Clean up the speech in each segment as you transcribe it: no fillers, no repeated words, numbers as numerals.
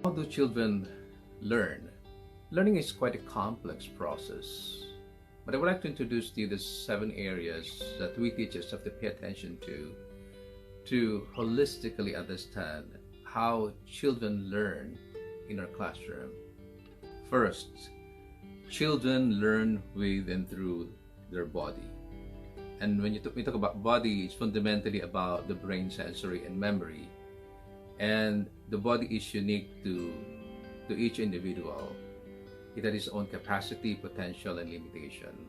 How do children learn? Learning is quite a complex process, but I would like to introduce to you the 7 areas that we teachers have to pay attention to holistically understand how children learn in our classroom. First, children learn with and through their body. And when we talk about body, it's fundamentally about the brain, sensory, and memory. And the body is unique to each individual. It has its own capacity, potential, and limitation.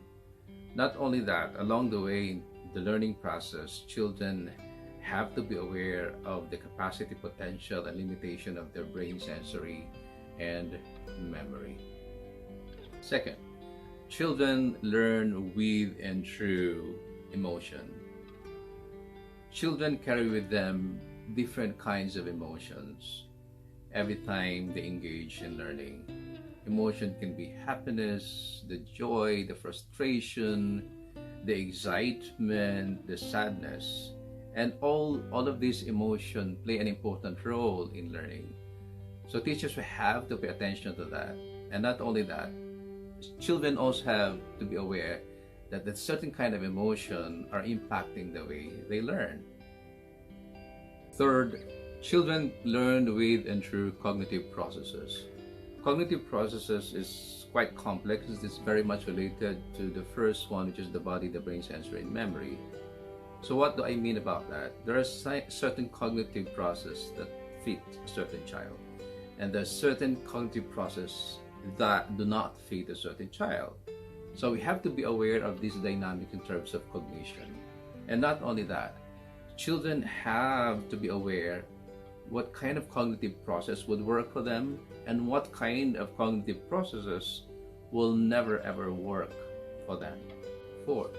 Not only that, along the way in the learning process, children have to be aware of the capacity, potential, and limitation of their brain, sensory, and memory. Second, children learn with and through emotion. Children carry with them different kinds of emotions every time they engage in learning. Emotion can be happiness, the joy, the frustration, the excitement, the sadness, and all of these emotions play an important role in learning. So teachers will have to pay attention to that. And not only that, children also have to be aware that a certain kind of emotion are impacting the way they learn. Third, children learn with and through cognitive processes. Cognitive processes is quite complex. It's very much related to the first one, which is the body, the brain, sensory, and memory. So what do I mean about that? There are certain cognitive processes that fit a certain child, and there's certain cognitive processes that do not fit a certain child. So we have to be aware of this dynamic in terms of cognition. And not only that, children have to be aware what kind of cognitive process would work for them and what kind of cognitive processes will never ever work for them. Fourth,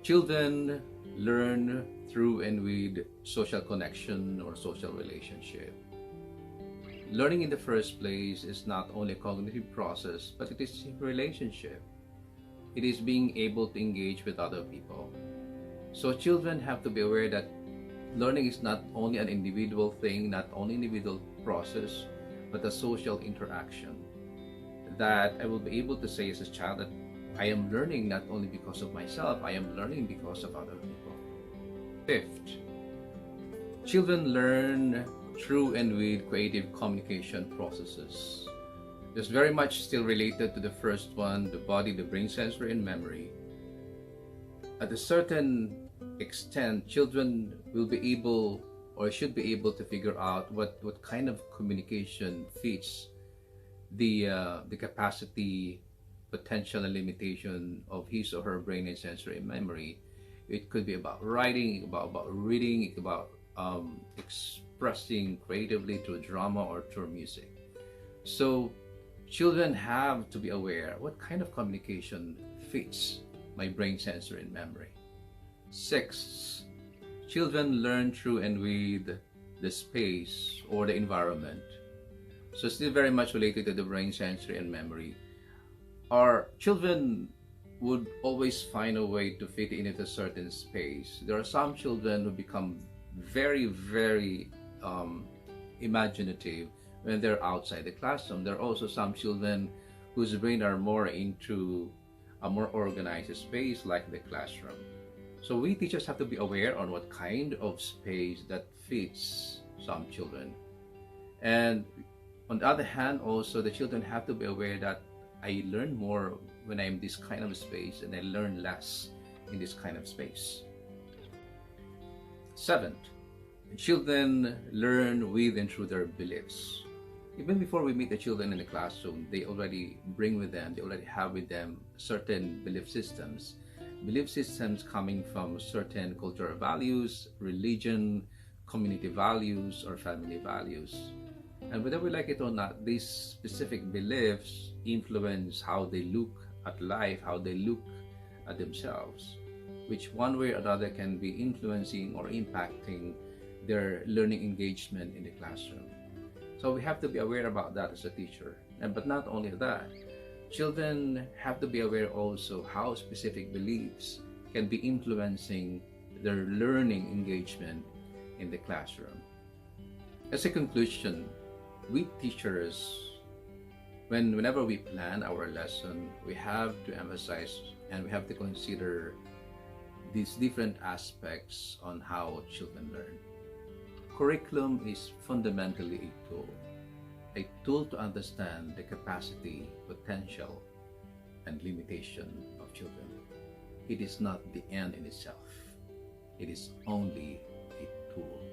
children learn through and with social connection or social relationship. Learning in the first place is not only a cognitive process, but it is a relationship. It is being able to engage with other people. So children have to be aware that learning is not only an individual thing, not only an individual process, but a social interaction. That I will be able to say as a child that I am learning not only because of myself, I am learning because of other people. Fifth, children learn through and with creative communication processes. It's very much still related to the first one, the body, the brain, sensory, and memory. At a certain extent, children will be able or should be able to figure out what kind of communication fits the capacity, potential, and limitation of his or her brain and sensory and memory. It could be about writing, about reading, about expressing creatively through drama or through music. So children have to be aware what kind of communication fits my brain, sensory, and memory. Sixth, children learn through and with the space or the environment. So still very much related to the brain, sensory, and memory. Our children would always find a way to fit into a certain space. There are some children who become very imaginative when they're outside the classroom. There are also some children whose brain are more into a more organized space like the classroom. So we teachers have to be aware on what kind of space that fits some children. And on the other hand, also the children have to be aware that I learn more when I'm in this kind of space and I learn less in this kind of space. Seventh, children learn with and through their beliefs. Even before we meet the children in the classroom, they already bring with them, they already have with them certain belief systems. Belief systems coming from certain cultural values, religion, community values, or family values. And whether we like it or not, these specific beliefs influence how they look at life, how they look at themselves, which one way or another can be influencing or impacting their learning engagement in the classroom. So we have to be aware about that as a teacher. But not only that, children have to be aware also how specific beliefs can be influencing their learning engagement in the classroom. As a conclusion, we teachers, whenever we plan our lesson, we have to emphasize and we have to consider these different aspects on how children learn. Curriculum is fundamentally a tool to understand the capacity, potential, and limitation of children. It is not the end in itself. It is only a tool.